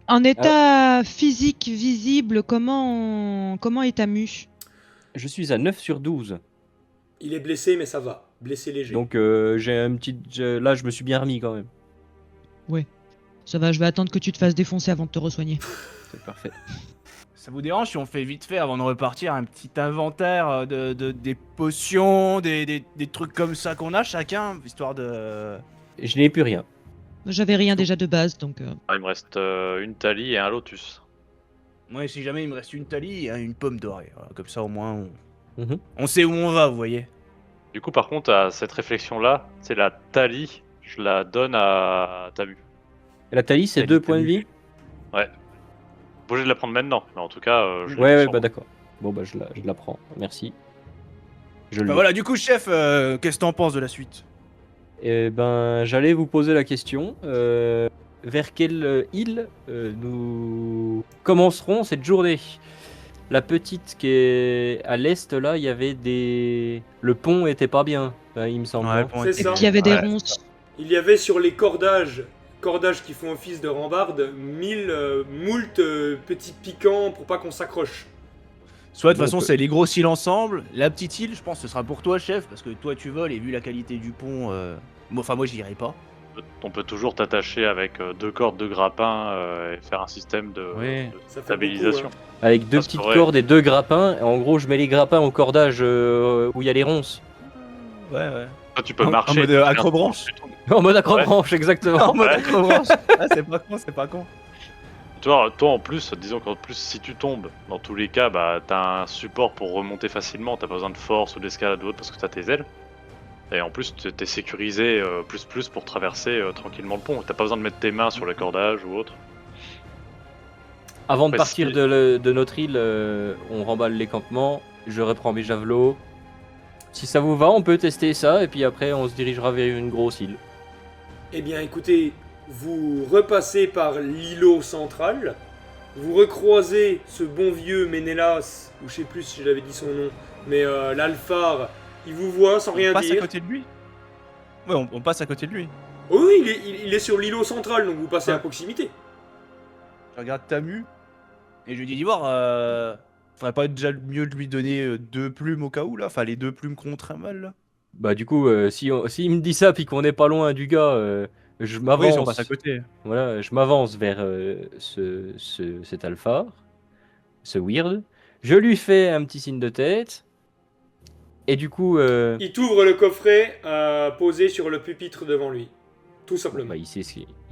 En état physique visible, comment est Tamu? Je suis à 9 sur 12. Il est blessé, mais ça va. Blessé léger. Donc j'ai un petit... Là, je me suis bien remis quand même. Ouais. Ça va, je vais attendre que tu te fasses défoncer avant de te re-soigner. C'est parfait. Ça vous dérange si on fait vite fait avant de repartir un petit inventaire des potions, des trucs comme ça qu'on a chacun, histoire de... Je n'ai plus rien. J'avais rien déjà de base, donc... Ah, il me reste une Thalie et un Lotus. Moi, si jamais il me reste une Thalie et une pomme dorée. Voilà, comme ça, au moins, Mhm. on sait où on va, vous voyez. Du coup, par contre, à cette réflexion-là, c'est la Thalie, je la donne à Tamu. Et la Thalie, c'est Thalie, 2 points de Tamu. vie. Ouais. Obligé de la prendre maintenant, mais en tout cas, je l'ai Ouais, sur bah moi. d'accord. Bon, bah je la prends. Merci. Je Bah le... voilà, du coup, chef, qu'est-ce que t'en penses de la suite? Eh ben, j'allais vous poser la question. Vers quelle île nous commencerons cette journée? La petite qui est à l'est, là, il y avait des... Le pont était pas bien, il me semble. Ouais, non pour C'est être- Et ça. puis il y avait des Ouais. ronces. Il y avait sur les cordages qui font office de rambarde, moult petits piquants pour pas qu'on s'accroche. Soit de toute Bon, façon, on peut- c'est les grosses îles ensemble. La petite île, je pense que ce sera pour toi, chef, parce que toi, tu voles et vu la qualité du pont, moi, j'y irai pas. On peut toujours t'attacher avec 2 cordes de grappin et faire un système de, Ouais. de Ça fait stabilisation. beaucoup, Avec 2 Parce que, petites ouais. cordes et 2 grappins. En gros, je mets les grappins au cordage où il y a les ronces. Ouais. Toi, tu peux En marcher. mode tu fais un accrobranche. tour, tu tombes. En mode accrobranche, exactement. En mode Ouais. accrobranche. Ah, c'est pas con. Toi, en plus, disons qu'en plus, si tu tombes, dans tous les cas, bah, t'as un support pour remonter facilement. T'as pas besoin de force ou d'escalade ou autre parce que t'as tes ailes. Et en plus, t'es sécurisé plus pour traverser tranquillement le pont. T'as pas besoin de mettre tes mains sur le cordage ou autre. Avant de Ouais, partir si- de notre île, on remballe les campements. Je reprends mes javelots. Si ça vous va, on peut tester ça. Et puis après, on se dirigera vers une grosse île. Eh bien, écoutez, vous repassez par l'îlot central, vous recroisez ce bon vieux Ménélas, ou je sais plus si j'avais dit son nom, mais l'Alphar, il vous voit sans rien On passe à dire. côté de lui. Ouais, on passe à côté de lui. Oh oui, il est sur l'îlot central, donc vous passez à Ouais. proximité. Je regarde Tamu et je lui dis d'Ivoire, faudrait pas déjà mieux de lui donner 2 plumes au cas où là, enfin les 2 plumes contre un mal là. Bah du coup, s'il me dit ça, puis qu'on n'est pas loin du gars, je Oui, m'avance. on passe à côté. Voilà, je m'avance vers cet alpha, ce weird. Je lui fais un petit signe de tête. Et du coup, Il t'ouvre le coffret posé sur le pupitre devant lui. Tout simplement. bah, il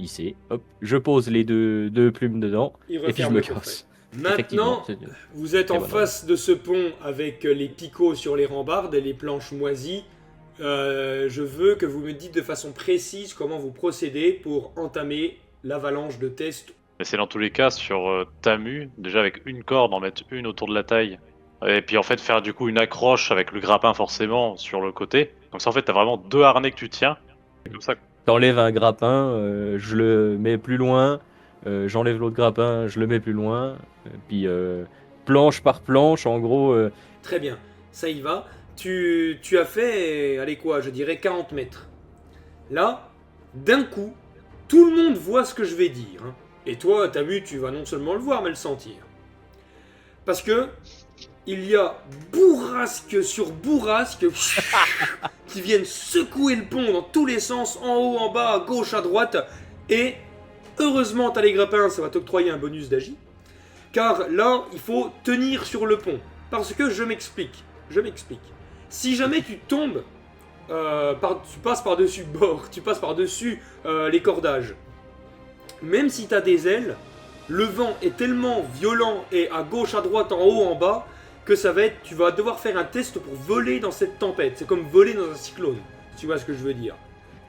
sait. Hop, je pose les deux plumes dedans. Il Et puis je referme me le coffret. casse. Maintenant, Effectivement, vous êtes en bonne face de ce pont avec les picots sur les rambardes et les planches moisies. Je veux que vous me dites de façon précise comment vous procédez pour entamer l'avalanche de tests. Mais c'est dans tous les cas sur Tamu, déjà avec une corde, en mettre une autour de la taille. Et puis en fait faire du coup une accroche avec le grappin forcément sur le côté. Donc ça en fait t'as vraiment 2 harnais que tu tiens. C'est comme ça. T'enlèves un grappin, je le mets plus loin. J'enlève l'autre grappin, je le mets plus loin. Puis planche par planche, en gros. Très bien, ça y va. Tu as fait, allez quoi, je dirais 40 mètres. Là, d'un coup, tout le monde voit ce que je vais dire. Hein. Et toi, t'as vu, tu vas non seulement le voir, mais le sentir. Parce que il y a bourrasque sur bourrasque qui viennent secouer le pont dans tous les sens, en haut, en bas, à gauche, à droite. Et heureusement, t'as les grappins, ça va t'octroyer un bonus d'agi. Car là, il faut tenir sur le pont. Parce que je m'explique. Si jamais tu tombes, tu passes par-dessus le bord, tu passes par-dessus les cordages. Même si tu as des ailes, le vent est tellement violent et à gauche, à droite, en haut, en bas, que tu vas devoir faire un test pour voler dans cette tempête. C'est comme voler dans un cyclone, si tu vois ce que je veux dire.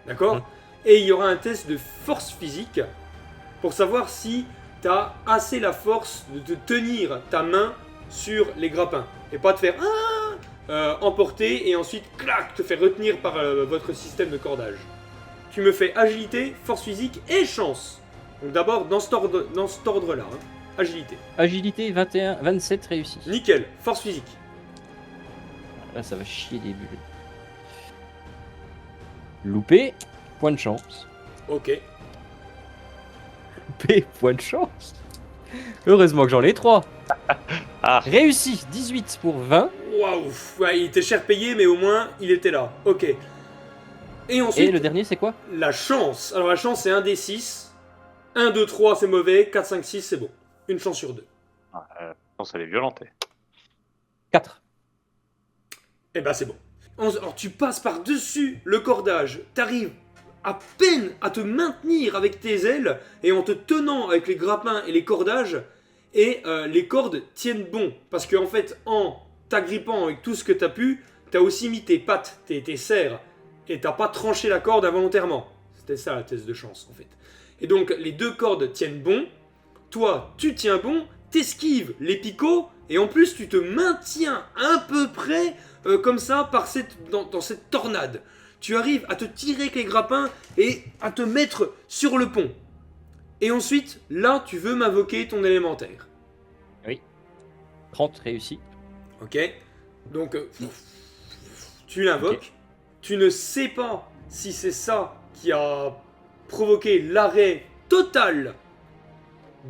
D'accord ? Et il y aura un test de force physique pour savoir si tu as assez la force de te tenir ta main sur les grappins. Et pas te faire emporter et ensuite clac, te faire retenir par votre système de cordage. Tu me fais agilité, force physique et chance. Donc d'abord dans cet ordre-là. Hein. Agilité. Agilité 21, 27 réussi. Nickel. Force physique. Là, ça va chier des bulles. Loupé, point de chance. Ok. P, point de chance. Heureusement que j'en ai 3. Ah. Réussi, 18 pour 20. Waouh, ouais, il était cher payé, mais au moins, il était là. Ok. Et ensuite, Et le dernier, c'est quoi? la chance. Alors la chance, c'est 1 des 6. 1, 2, 3, c'est mauvais. 4, 5, 6, c'est bon. Une chance sur 2. Je pense qu'elle est violente. 4. Eh ben c'est bon. Alors tu passes par-dessus le cordage, t'arrives à peine à te maintenir avec tes ailes et en te tenant avec les grappins et les cordages, et les cordes tiennent bon. Parce qu'en fait, en t'agrippant avec tout ce que t'as pu, t'as aussi mis tes pattes, tes serres, et t'as pas tranché la corde involontairement. C'était ça la thèse de chance en fait. Et donc les 2 cordes tiennent bon, toi tu tiens bon, t'esquives les picots, et en plus tu te maintiens à peu près comme ça dans cette tornade. Tu arrives à te tirer avec les grappins et à te mettre sur le pont. Et ensuite, là, tu veux m'invoquer ton élémentaire. 30 réussi. Ok. Donc, tu l'invoques. Ok. Tu ne sais pas si c'est ça qui a provoqué l'arrêt total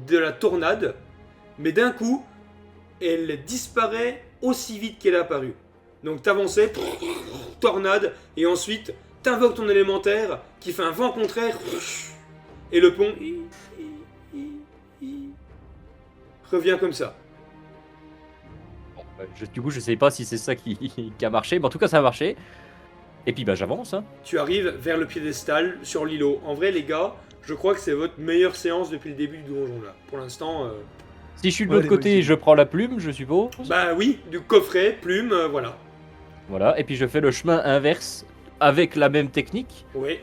de la tornade, mais d'un coup, elle disparaît aussi vite qu'elle est apparue. Donc t'avançais, tornade, et ensuite t'invoques ton élémentaire qui fait un vent contraire, et le pont revient comme ça. Bon, du coup, je sais pas si c'est ça qui a marché, mais en tout cas, ça a marché. Et puis, bah, j'avance. Hein. Tu arrives vers le piédestal sur l'îlot. En vrai, les gars, je crois que c'est votre meilleure séance depuis le début du donjon là. Pour l'instant. Si je suis de Ouais, l'autre les côté, motifs. je prends la plume, je suppose. Bah oui, du coffret, plume, voilà. Voilà, et puis je fais le chemin inverse avec la même technique. Oui.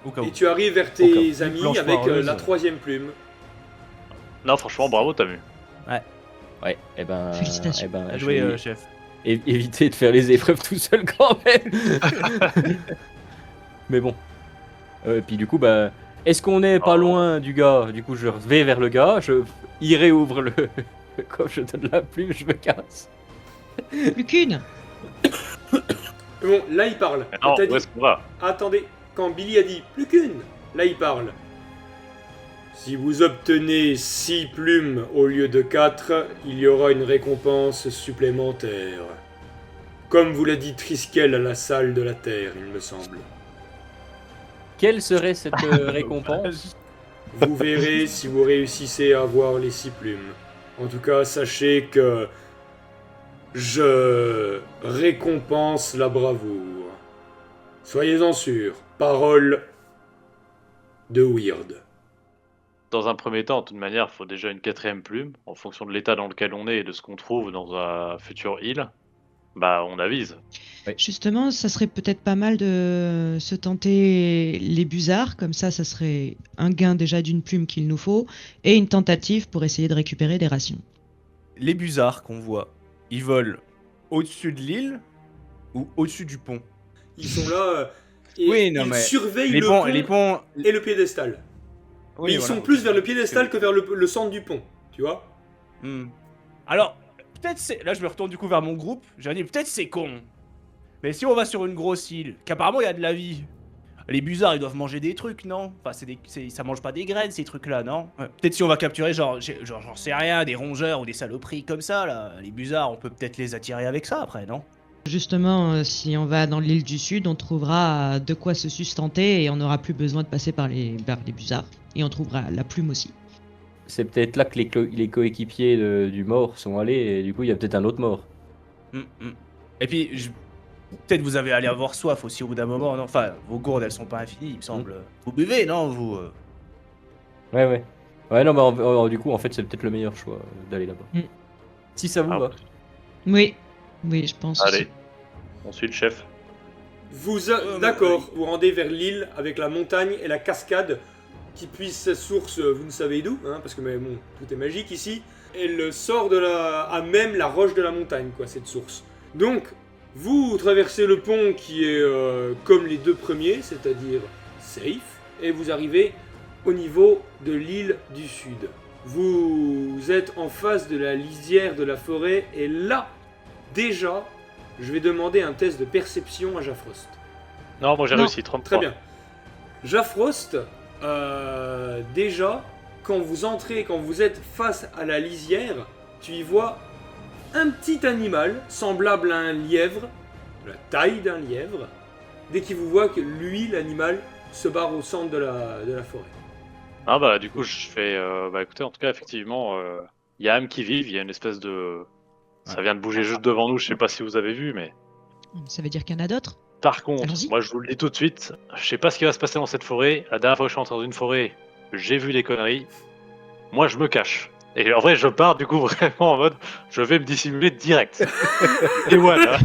Au cas où. Et tu arrives vers Au tes cas où. amis Planche avec foireuse. la 3e plume. Non, franchement, bravo, t'as vu. Ouais, et ben. Félicitations. Eh ben, Bien je joué, vais chef. éviter de faire les épreuves tout seul quand même. Mais bon. Et puis du coup, bah. Est-ce qu'on est pas Oh. loin du gars? Du coup, je vais vers le gars, il réouvre le coffre, je donne la plume, je me casse. Plus qu'une. Bon, là il parle. Mais non, Il t'a où dit, est-ce qu'on va? attendez, quand Billy a dit plus qu'une, là il parle. Si vous obtenez 6 plumes au lieu de 4, il y aura une récompense supplémentaire. Comme vous l'a dit Triskel à la salle de la Terre, il me semble. Quelle serait cette récompense? Vous verrez si vous réussissez à avoir les 6 plumes. En tout cas, sachez que je récompense la bravoure. Soyez-en sûrs. Parole de Weird. Dans un premier temps, de toute manière, il faut déjà une 4ème plume. En fonction de l'état dans lequel on est et de ce qu'on trouve dans un futur île, bah on avise. Justement, ça serait peut-être pas mal de se tenter les busards, comme ça serait un gain déjà d'une plume qu'il nous faut, et une tentative pour essayer de récupérer des rations. Les busards qu'on voit, ils volent au-dessus de l'île ou au-dessus du pont? Ils sont là et Oui, non, ils mais surveillent Les le ponts, pont les ponts. et le piédestal. Oui, Mais ils voilà. sont plus vers le piédestal que vers le centre du pont, tu vois. Hmm. Alors, peut-être c'est. Là, je me retourne du coup vers mon groupe. J'ai dit, peut-être c'est con. Mais si on va sur une grosse île, qu'apparemment il y a de la vie, les busards ils doivent manger des trucs, non? Enfin, ça mange pas des graines ces trucs-là, non? Ouais. Peut-être si on va capturer, genre, j'en sais rien, des rongeurs ou des saloperies comme ça, là. Les busards, on peut peut-être les attirer avec ça après, non? Justement, si on va dans l'île du Sud, on trouvera de quoi se sustenter et on n'aura plus besoin de passer par les busards. Et on trouvera la plume aussi. C'est peut-être là que les coéquipiers du mort sont allés, et du coup, il y a peut-être un autre mort. Et puis, peut-être vous avez allé avoir soif aussi au bout d'un moment, non? Enfin, vos gourdes elles sont pas infinies, il me semble. Vous buvez, non, vous Ouais. Ouais, non, mais du coup, en fait, c'est peut-être le meilleur choix d'aller là-bas. Mm. Si ça vous Ah, va. Oui, je pense. Allez. aussi. Ensuite, chef. D'accord, vous rendez vers l'île avec la montagne et la cascade qui puise sa source, vous ne savez d'où, hein, parce que mais bon, tout est magique ici. Elle sort à même la roche de la montagne, quoi, cette source. Donc, vous traversez le pont qui est comme les 2 premiers, c'est-à-dire safe, et vous arrivez au niveau de l'île du Sud. Vous êtes en face de la lisière de la forêt, et là, déjà, je vais demander un test de perception à Jafrost. Non, moi j'ai Non. réussi, 33. Très bien. Jafrost, déjà, quand vous entrez, quand vous êtes face à la lisière, tu y vois un petit animal semblable à un lièvre, de la taille d'un lièvre. Dès qu'il vous voit que lui, l'animal, se barre au centre de la forêt. Ah bah du coup je fais bah écoutez en tout cas effectivement il y a âme qui vive, il y a une espèce de ça vient de bouger juste devant nous, je sais pas si vous avez vu mais Ça veut dire qu'il y en a d'autres? par contre Allons-y. moi je vous le dis tout de suite, je sais pas ce qui va se passer dans cette forêt, la dernière fois que je suis entré dans une forêt, j'ai vu des conneries. Moi je me cache. Et en vrai je pars du coup vraiment en mode je vais me dissimuler direct. Et voilà.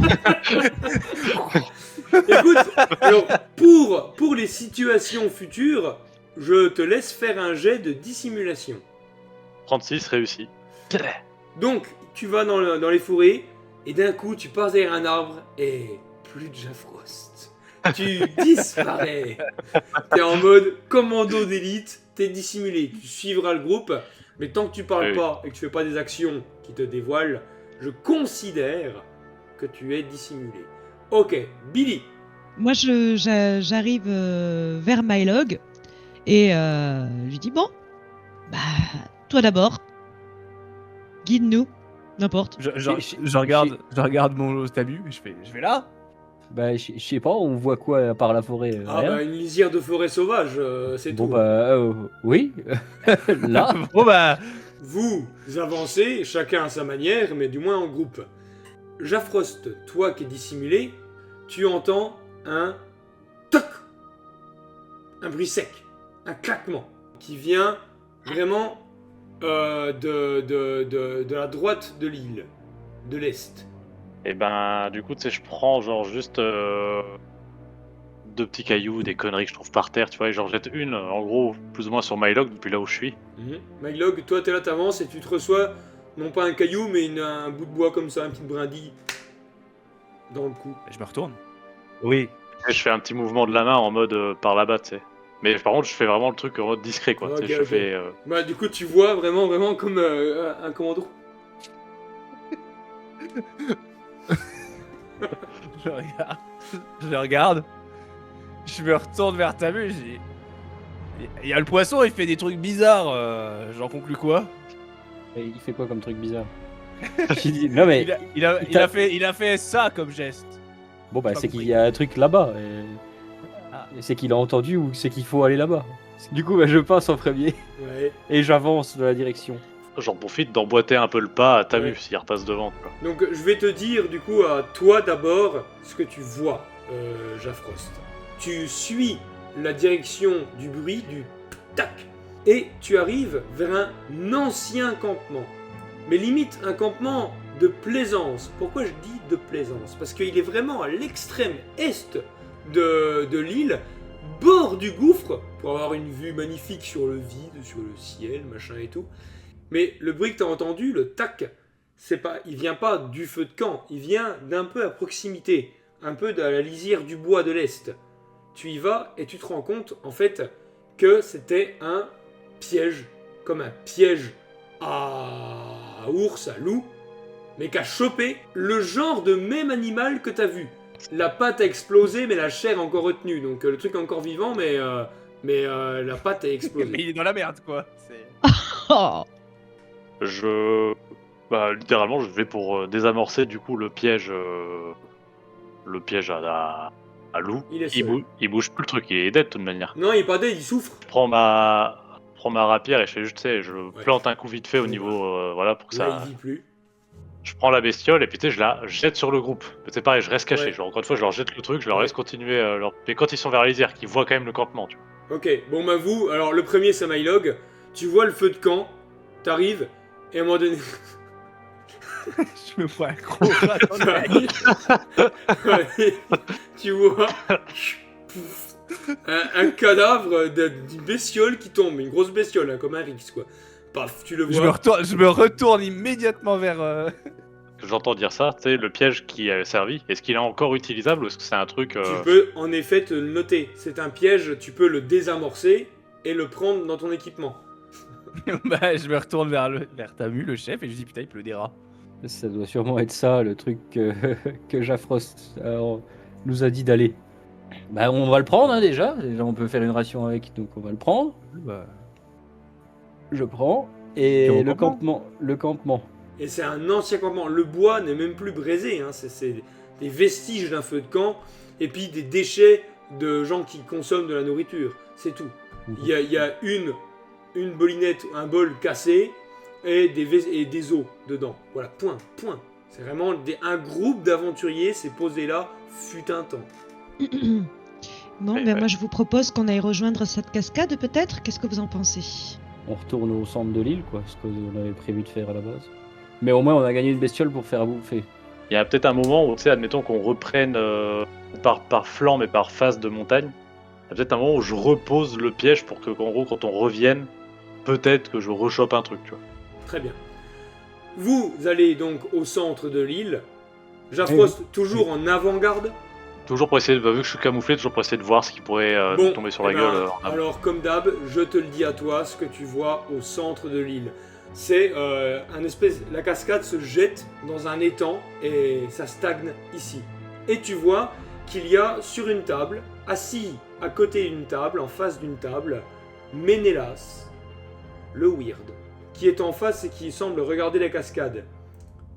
Écoute, alors, pour les situations futures, je te laisse faire un jet de dissimulation. 36 réussi. Donc, tu vas dans les forêts, et d'un coup, tu passes derrière un arbre, et plus de Jafrost. Tu disparais. T'es en mode commando d'élite, t'es dissimulé. Tu suivras le groupe, mais tant que tu parles Oui. pas et que tu fais pas des actions qui te dévoilent, je considère que tu es dissimulé. Ok, Billy. Moi, j'arrive vers Mylog et je lui dis bon, bah, toi d'abord, guide-nous, n'importe. Je regarde mon Stabu, je vais là. Bah, je sais pas, on voit quoi à part la forêt? Ah Rien. bah une lisière de forêt sauvage, c'est Bon tout. bah, oui. Là. Bon bah, Vous avancez, chacun à sa manière, mais du moins en groupe. Jafrost, toi qui es dissimulé, tu entends un toc, un bruit sec, un claquement, qui vient vraiment de la droite de l'île, de l'est. Et ben du coup tu sais je prends genre juste 2 petits cailloux, des conneries que je trouve par terre, tu vois, et j'en jette une en gros plus ou moins sur Mylog depuis là où je suis. Mylog, toi t'es là, t'avances et tu te reçois, non pas un caillou, mais un bout de bois comme ça, une petite brindille dans le cou. je me retourne. Oui. Et je fais un petit mouvement de la main en mode par là-bas, tu sais. Mais par contre je fais vraiment le truc en mode discret quoi, tu Ok, sais, je ok. fais... Bah du coup tu vois vraiment comme un commando. Je regarde. Je me retourne vers ta vue, je dis. Il y a le poisson, il fait des trucs bizarres. J'en conclus quoi? Et il fait quoi comme truc bizarre? J'ai dit, non mais. Il a fait ça comme geste. Bon bah J'ai pas c'est compris. qu'il y a un truc là-bas. Ah. Et c'est qu'il a entendu ou c'est qu'il faut aller là-bas. Du coup bah, je passe en premier Ouais. et j'avance dans la direction. J'en profite d'emboîter un peu le pas à Tamu Ouais. s'il repasse devant, quoi. Donc je vais te dire du coup à toi d'abord ce que tu vois, Jafrost. Tu suis la direction du bruit, du tac, et tu arrives vers un ancien campement. Mais limite un campement de plaisance. Pourquoi je dis de plaisance? Parce qu'il est vraiment à l'extrême est de l'île, bord du gouffre, pour avoir une vue magnifique sur le vide, sur le ciel, machin et tout. Mais le bruit que tu as entendu, le tac, il vient pas du feu de camp, il vient d'un peu à proximité, un peu de la lisière du bois de l'Est. Tu y vas et tu te rends compte, en fait, que c'était un piège, comme un piège à ours, à loup, mais qu'a chopé le genre de même animal que t'as vu. La patte a explosé, mais la chair encore retenue, donc le truc est encore vivant, mais la patte a Mais explosé. il est dans la merde quoi. Oh, Bah, littéralement, je vais pour désamorcer du coup le piège à loup. Il est seul. Il bouge plus le truc, il est dead de toute manière. Non, il est pas dead, il souffre. Je prends ma rapière et je fais juste, tu sais, je plante un coup vite fait au Ouais. niveau, voilà, pour que Là, ça... il vit plus. Je prends la bestiole et puis tu sais, je la jette sur le groupe. Mais c'est pareil, je reste caché. Ouais. Genre, encore une fois, je leur jette le truc, je leur Ouais. laisse continuer Mais quand ils sont vers la lisière, qu'ils voient quand même le campement, tu vois. Ok, bon bah vous, alors le premier c'est Mylog, tu vois le feu de camp, t'arrives, et à un moment donné... Je me vois un gros rat dans tu la arrives, ouais, tu vois un cadavre d'une bestiole qui tombe, une grosse bestiole, hein, comme un Rix quoi. Paf, tu le Je vois. me retourne immédiatement vers. J'entends dire ça, tu sais, le piège qui avait servi, est-ce qu'il est encore utilisable ou est-ce que c'est un truc... Tu peux en effet te le noter, c'est un piège, tu peux le désamorcer et le prendre dans ton équipement. Bah, je me retourne vers Tamu, le chef, et je dis putain, il pleut des rats. Ça doit sûrement être ça le truc que Jafrost nous a dit d'aller. Bah, on va le prendre hein, déjà. Déjà, on peut faire une ration avec, donc on va le prendre. Bah, Je prends. Et Et au le campement. campement. Et c'est un ancien campement. Le bois n'est même plus braisé, hein. C'est des vestiges d'un feu de camp, et puis des déchets de gens qui consomment de la nourriture. C'est tout. Il y a une bolinette, un bol cassé, et des os dedans. Voilà, point. C'est vraiment un groupe d'aventuriers s'est posé là, fut un temps. Bon, Ouais, ben ouais. moi je vous propose qu'on aille rejoindre cette cascade peut-être. Qu'est-ce que vous en pensez? On retourne au centre de l'île, quoi, ce qu'on avait prévu de faire à la base. Mais au moins, on a gagné une bestiole pour faire à bouffer. Il y a peut-être un moment où, tu sais, admettons qu'on reprenne par flanc mais par face de montagne. Il y a peut-être un moment où je repose le piège pour que, en gros, quand on revienne, peut-être que je rechoppe un truc, tu vois. Très bien. Vous allez donc au centre de l'île. Jafrost, toujours en avant-garde. Toujours pour essayer, vu que je suis camouflé, toujours pour essayer de voir ce qui pourrait Bon, tomber sur la eh ben, gueule. En avant. alors, comme d'hab, je te le dis à toi, ce que tu vois au centre de l'île. C'est la cascade se jette dans un étang et ça stagne ici. Et tu vois qu'il y a sur une table, assis à côté d'une table, en face d'une table, Ménélas, le weird, qui est en face et qui semble regarder la cascade.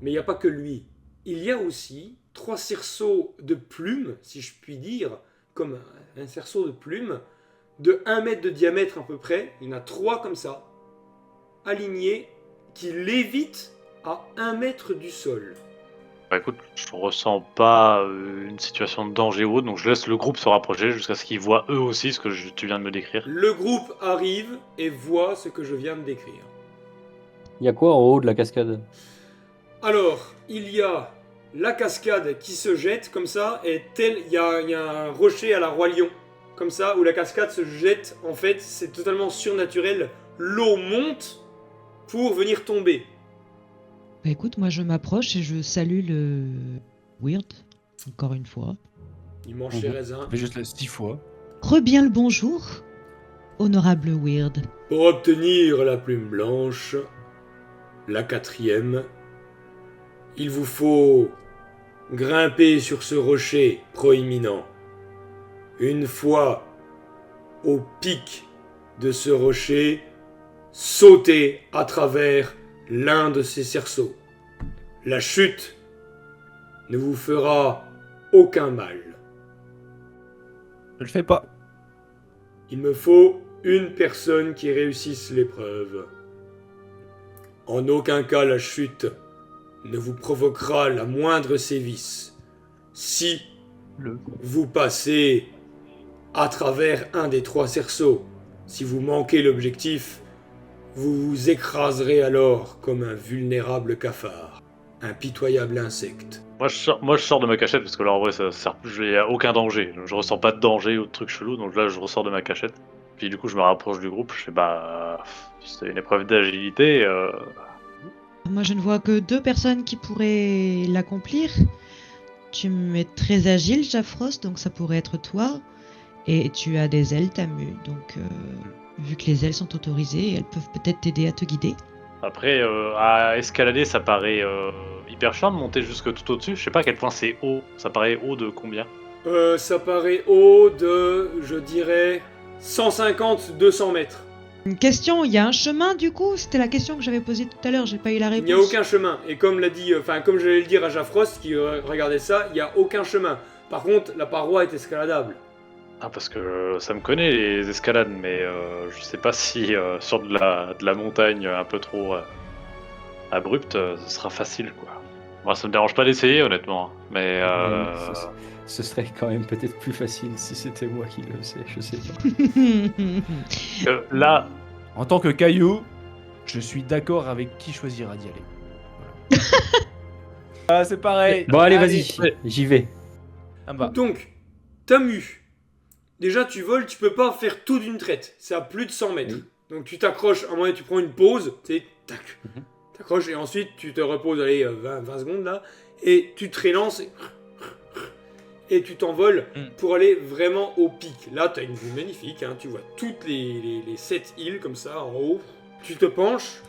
Mais il n'y a pas que lui. Il y a aussi 3 cerceaux de plumes, si je puis dire, comme un cerceau de plumes, de 1 mètre de diamètre à peu près. Il y en a 3 comme ça, alignés, qui lévitent à 1 mètre du sol. Bah écoute, je ressens pas une situation de danger ou autre, donc je laisse le groupe se rapprocher jusqu'à ce qu'ils voient eux aussi ce que tu viens de me décrire. Le groupe arrive et voit ce que je viens de décrire. Il y a quoi en haut de la cascade? Alors, il y a la cascade qui se jette comme ça, et il y a un rocher à la Roi Lion, comme ça, où la cascade se jette. En fait, c'est totalement surnaturel. L'eau monte pour venir tomber. Bah écoute, moi je m'approche et je salue le weird, encore une fois. Il mange ses raisins. Fais juste la 6 fois. Rebien le bonjour, honorable weird. Pour obtenir la plume blanche, la 4e, il vous faut grimper sur ce rocher proéminent. Une fois au pic de ce rocher, sautez à travers l'un de ces cerceaux. La chute ne vous fera aucun mal. Je le fais pas. Il me faut une personne qui réussisse l'épreuve. En aucun cas la chute ne vous provoquera la moindre sévice. Si vous passez à travers un des 3 cerceaux, si vous manquez l'objectif, vous vous écraserez alors comme un vulnérable cafard, un pitoyable insecte. Moi je sors de ma cachette parce que là en vrai ça sert plus, il y a aucun danger. Je ressens pas de danger ou de trucs chelous, donc là je ressors de ma cachette. Puis du coup je me rapproche du groupe, je fais bah c'est une épreuve d'agilité. Moi je ne vois que 2 personnes qui pourraient l'accomplir. Tu es très agile, Jafrost, donc ça pourrait être toi. Et tu as des ailes, Tamu, donc vu que les ailes sont autorisées, elles peuvent peut-être t'aider à te guider. Après à escalader ça paraît hyper chiant de monter jusque tout au-dessus. Je sais pas à quel point c'est haut. Ça paraît haut de combien? Ça paraît haut de, je dirais, 150-200 mètres. Une question, il y a un chemin du coup? C'était la question que j'avais posée tout à l'heure, j'ai pas eu la Il réponse. n'y a aucun chemin. Et comme comme j'allais le dire à Jafrost qui regardait ça, il n'y a aucun chemin. Par contre, la paroi est escaladable. Ah parce que ça me connaît les escalades, mais je sais pas si sur de la montagne un peu trop abrupte, ce sera facile quoi. Moi ça me dérange pas d'essayer honnêtement, mais Ce serait quand même peut-être plus facile si c'était moi qui le faisais, je sais pas. là En tant que caillou, je suis d'accord avec qui choisira d'y aller. Voilà. C'est pareil. Bon allez vas-y, j'y vais. Ah bah. Donc, Tamu, déjà tu voles, tu peux pas faire tout d'une traite. C'est à plus de 100 mètres. Oui. Donc tu t'accroches, à un moment donné, tu prends une pause, tu sais, tac, t'accroches et ensuite tu te reposes, allez, 20 secondes là, et tu te rélances et tu t'envoles pour aller vraiment au pic. Là, tu as une vue magnifique, hein, tu vois toutes les 7 îles comme ça en haut. Tu te penches,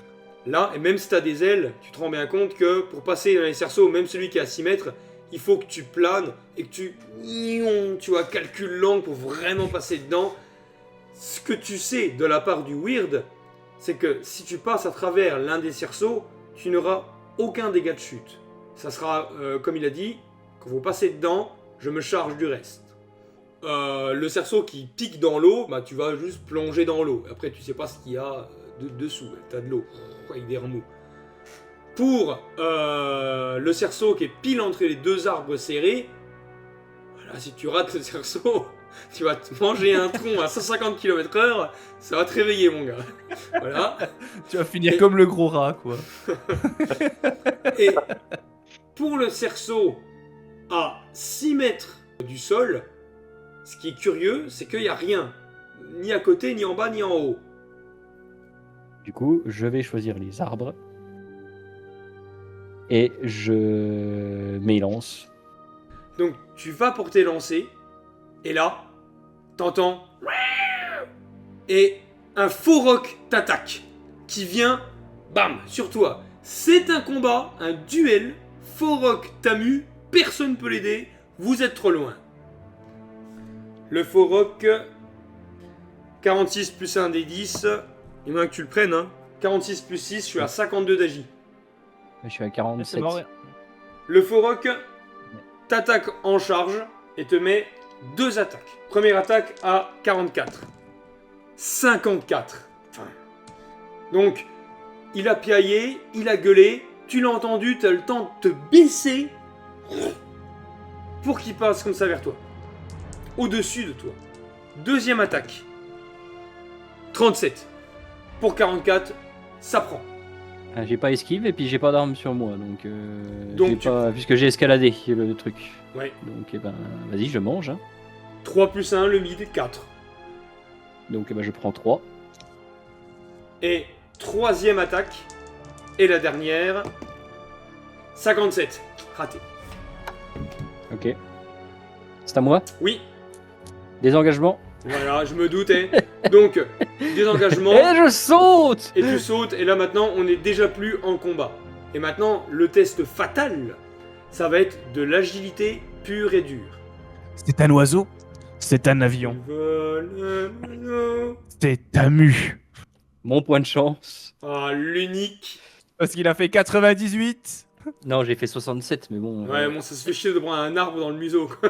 là, et même si tu as des ailes, tu te rends bien compte que pour passer dans les cerceaux, même celui qui est à 6 mètres, il faut que tu planes et que tu vois, calcules l'angle pour vraiment passer dedans. Ce que tu sais de la part du Weird, c'est que si tu passes à travers l'un des cerceaux, tu n'auras aucun dégât de chute. Ça sera, comme il a dit, quand vous passez dedans, je me charge du reste. Le cerceau qui pique dans l'eau, bah, tu vas juste plonger dans l'eau. Après, tu sais pas ce qu'il y a dessous. T'as de l'eau avec des remous. Pour le cerceau qui est pile entre les deux arbres serrés, voilà, si tu rates le cerceau, tu vas te manger un tronc à 150 km/h, ça va te réveiller, mon gars. Voilà. Tu vas finir comme le gros rat, quoi. Et pour le cerceau à 6 mètres du sol, ce qui est curieux, c'est qu'il n'y a rien. Ni à côté, ni en bas, ni en haut. Du coup, je vais choisir les arbres. Et je m'élance. Donc tu vas pour tes lancers, et là, t'entends... Et un faux roc t'attaque, qui vient, bam, sur toi. C'est un combat, un duel, faux roc Tamu, personne ne peut l'aider, vous êtes trop loin. Le faux roc, 46 plus 1 des 10, il faut que tu le prennes, hein. 46 plus 6, je suis à 52 d'agi. Je suis à C'est 47. mort. Le faux roc t'attaque en charge et te met 2 attaques. Première attaque à 44. 54. Enfin. Donc, il a piaillé, il a gueulé, tu l'as entendu, tu as le temps de te baisser pour qu'il passe comme ça vers toi. Au-dessus de toi. Deuxième attaque. 37. Pour 44, ça prend. Ah, j'ai pas esquive et puis j'ai pas d'arme sur moi, donc, Donc j'ai tu- pas, puisque j'ai escaladé le truc. Ouais. Donc eh ben, vas-y, je mange. Hein. 3 plus 1, le mid, 4. Donc eh ben, je prends 3. Et troisième attaque. Et la dernière. 57. Raté. Ok. C'est à moi. Oui, Désengagement. voilà, je me doutais. Donc, désengagement. Et je saute. Et tu sautes. Et là maintenant, on n'est déjà plus en combat. Et maintenant, le test fatal, ça va être de l'agilité pure et dure. C'est un oiseau. C'est un avion. Voilà. C'est Tamu. Mon point de chance. Ah, l'unique. Parce qu'il a fait 98. Non, j'ai fait 67, mais bon. Ouais, bon, ça se fait chier de prendre un arbre dans le museau, quoi.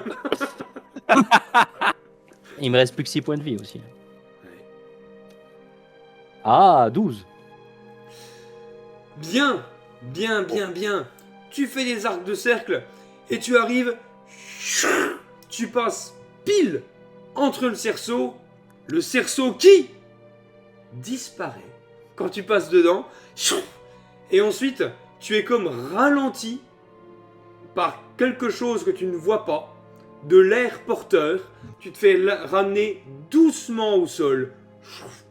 Il me reste plus que 6 points de vie aussi. Ah, 12. Bien, bien, bien, bien. Tu fais des arcs de cercle et tu arrives. Tu passes pile entre le cerceau qui disparaît quand tu passes dedans. Et ensuite, tu es comme ralenti par quelque chose que tu ne vois pas, de l'air porteur. Tu te fais ramener doucement au sol,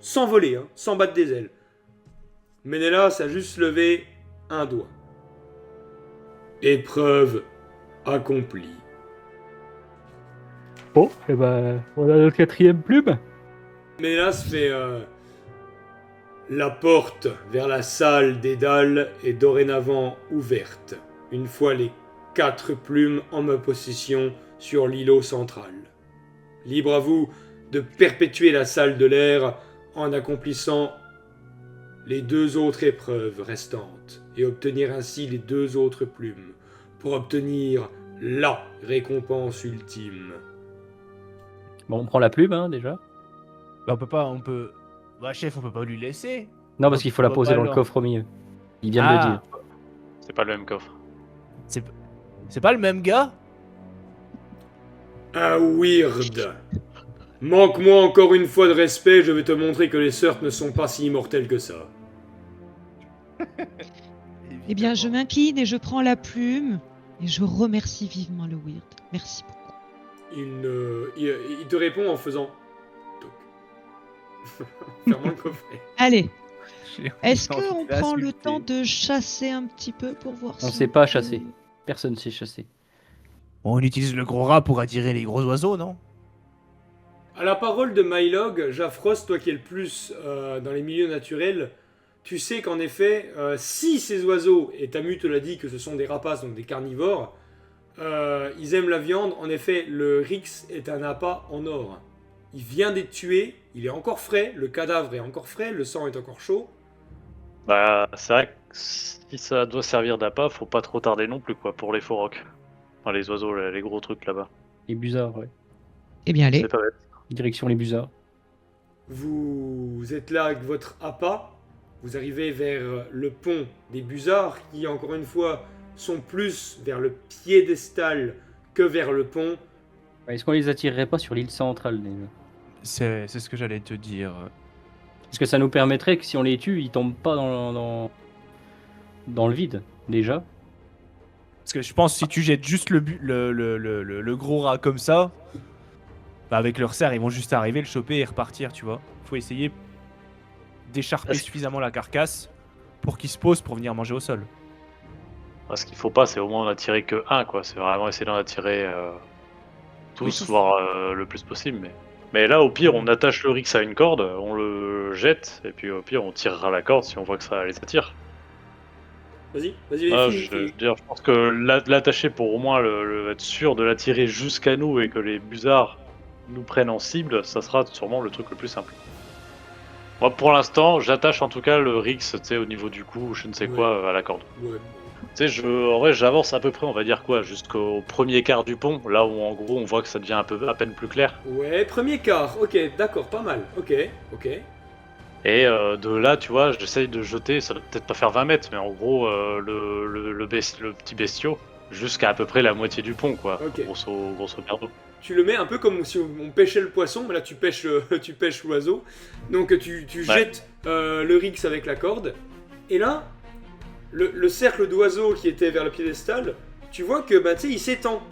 sans voler, hein, sans battre des ailes. Ménélas a juste levé un doigt. Épreuve accomplie. Bon, et ben, on a notre 4e plume. Ménélas fait la porte vers la salle des dalles est dorénavant ouverte, une fois les 4 plumes en ma possession sur l'îlot central. Libre à vous de perpétuer la salle de l'air en accomplissant les 2 autres épreuves restantes et obtenir ainsi les 2 autres plumes pour obtenir la récompense ultime. Bon, on prend la plume, hein, déjà. Bah, on peut. Bah, chef, on peut pas lui laisser. Non, parce qu'il faut la On va poser pas dans le leur- coffre au milieu. Il vient de le dire. C'est pas le même coffre. C'est pas le même gars? Un weird. Manque-moi encore une fois de respect, je vais te montrer que les sorts ne sont pas si immortels que ça. Eh bien, je m'incline et je prends la plume et je remercie vivement le Weird. Merci beaucoup. Il te répond en faisant... toc. Fermant le coffret. Allez, est-ce J'ai envie qu'on de prend le l'insulter. temps de chasser un petit peu pour voir On si sait pas peut- chasser. Personne sait chasser. On utilise le gros rat pour attirer les gros oiseaux, non? À la parole de Mylog, Jaffrost, toi qui es le plus dans les milieux naturels, tu sais qu'en effet, si ces oiseaux, et Tamu te l'a dit que ce sont des rapaces, donc des carnivores, ils aiment la viande. En effet, le Rix est un appât en or. Il vient d'être tué, il est encore frais, le cadavre est encore frais, le sang est encore chaud. Bah, c'est vrai que si ça doit servir d'appât, faut pas trop tarder non plus, quoi, pour les faurocs. Enfin, les oiseaux, les gros trucs là-bas. Les busards, ouais. Eh bien, allez. C'est pas bête. Direction les busards. Vous êtes là avec votre appât, vous arrivez vers le pont des Busards, qui encore une fois sont plus vers le piédestal que vers le pont. Est-ce qu'on les attirerait pas sur l'île centrale déjà? C'est ce que j'allais te dire. Parce que ça nous permettrait que si on les tue, ils tombent pas dans le vide, déjà. Parce que je pense que si tu jettes juste le gros rat comme ça, bah avec leur cerf, ils vont juste arriver, le choper et repartir, tu vois. Faut essayer d'écharper Est-ce- suffisamment la carcasse pour qu'il se pose pour venir manger au sol. Ce qu'il faut pas, c'est au moins en attirer que un, quoi. C'est vraiment essayer d'en attirer tous, Oui, tous. voire le plus possible. Mais là, au pire, on attache le Rix à une corde, on le jette, et puis au pire, on tirera la corde si on voit que ça les attire. Vas-y, Je pense que l'attacher pour au moins être sûr de l'attirer jusqu'à nous et que les busards nous prennent en cible, ça sera sûrement le truc le plus simple. Moi, pour l'instant, j'attache en tout cas le Rix, tu sais, au niveau du cou, ou je ne sais quoi, à la corde. Ouais. Tu sais, en vrai, j'avance à peu près, on va dire quoi, jusqu'au premier quart du pont, là où en gros on voit que ça devient à peine plus clair. Ouais, premier quart, ok, d'accord, pas mal, ok. Et de là, tu vois, j'essaye de jeter, ça doit peut-être pas faire 20 mètres, mais en gros, le petit bestiau, jusqu'à peu près la moitié du pont, quoi, Ok. grosso merdo. Tu le mets un peu comme si on pêchait le poisson, mais là tu pêches, tu pêches l'oiseau. Donc tu jettes le Rix avec la corde, et là, le cercle d'oiseaux qui était vers le piédestal, tu vois que bah, tu sais, il s'étend.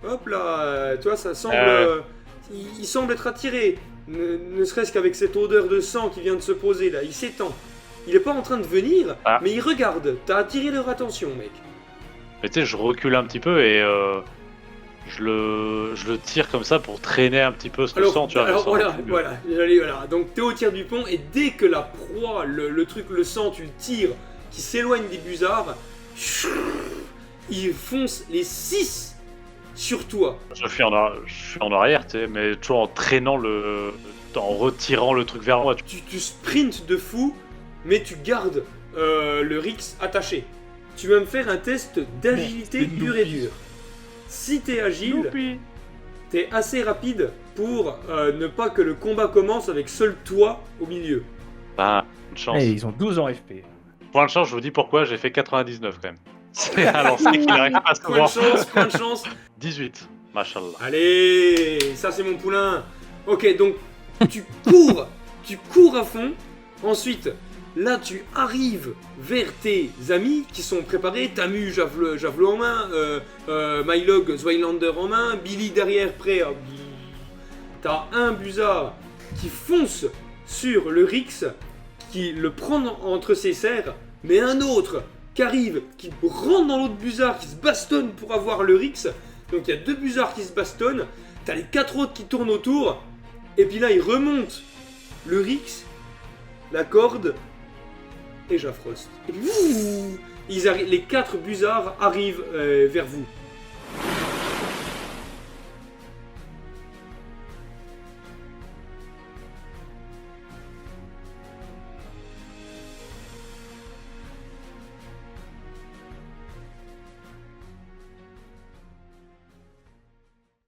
Hop là, tu vois, ça semble. Il semble être attiré, ne serait-ce qu'avec cette odeur de sang qui vient de se poser là, il s'étend. Il est pas en train de venir, mais il regarde. T'as attiré leur attention, mec. Mais tu sais, je recule un petit peu et je le tire comme ça pour traîner un petit peu ce sang, tu vois. Alors le sang, voilà. Donc t'es au tir du pont et dès que la proie, le sang, tu le tires, qui s'éloigne des busards, il fonce les 6 sur toi. Je suis en arrière, tu sais, mais toujours en traînant en retirant le truc vers moi. Tu sprintes de fou, mais tu gardes le Rix attaché. Tu vas me faire un test d'agilité c'est pure et dure. Si t'es agile, t'es assez rapide pour ne pas que le combat commence avec seul toi au milieu. Bah, une chance. Eh, ils ont 12 en FP. Pour une chance, je vous dis pourquoi, j'ai fait 99 quand même. C'est un lancer qui n'arrive pas Point souvent. de chance. 18, machallah. Allez, ça c'est mon poulain. Ok, donc tu cours à fond. Ensuite, là tu arrives vers tes amis qui sont préparés. Tamu, javelot en main, Mylog, Zweilander en main, Billy derrière prêt à... T'as un busard qui fonce sur le Rix, qui le prend entre ses serres, mais un autre qui arrive, qui rentre dans l'autre busard, qui se bastonne pour avoir le Rix. Donc il y a 2 busards qui se bastonnent, t'as les 4 autres qui tournent autour, et puis là ils remontent le Rix, la corde, et Jafrost. Et puis, les 4 busards arrivent vers vous.